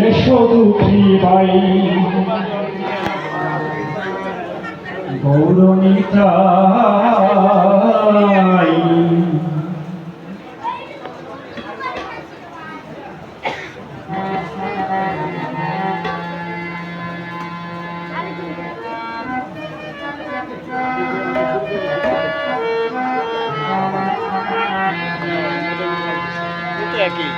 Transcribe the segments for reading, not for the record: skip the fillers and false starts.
এসো দুঃখী ভাই গৌরনিতাই একই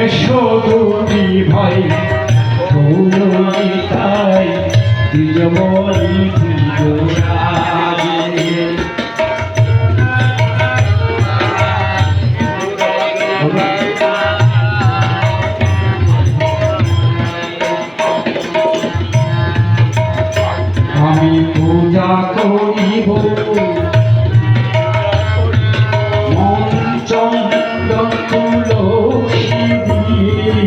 এসো দুটি ভাই গৌরনিতাই দ্বিজমণি দ্বিজরাজে আমি পূজা করিব চন্দন তুলসী দিয়ে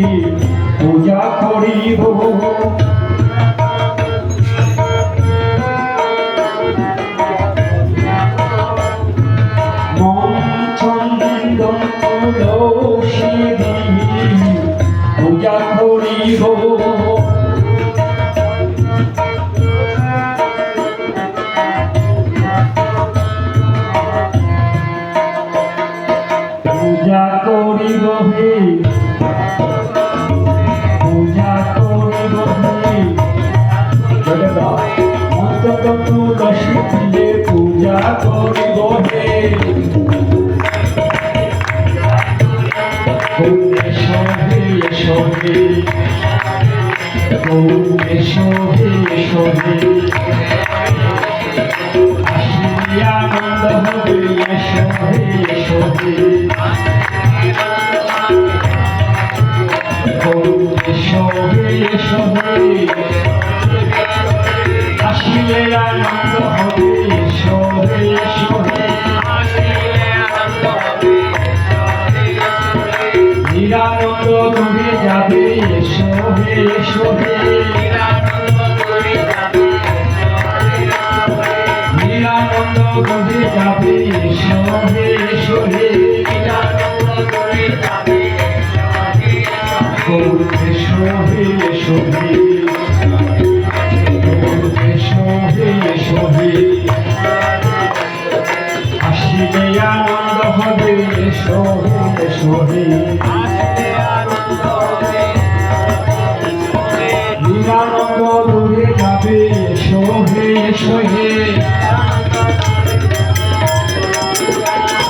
পূজা করিব চন্দন তুলসী দিয়ে পূজা করিব পূজা করিব হে পূজা করিব হে চন্দন তুলসী দিয়ে পূজা করিব হে এসো হে এসো হে এসো হে এসো হে আসি আনন্দ হবে এসো হে এসো হে এসো হে এসো হে আসিলে আনন্দ হবে এসো হে এসো হে নিরানন্দ দূরে যাবে এসো হে এসো হে নিরানন্দ দূরে যাবে এসো হে এসো হে এসো হে এসো হে এসো হে এসো হে আসিলে আনন্দ হবে এসো হে এসো হে নিরানন্দ দূরে যাবে এসো হে এসো হে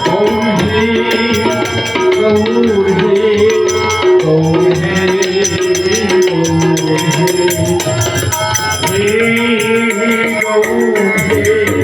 গৌর হে গৌর হে গৌর হে গৌর হে হে গৌর হে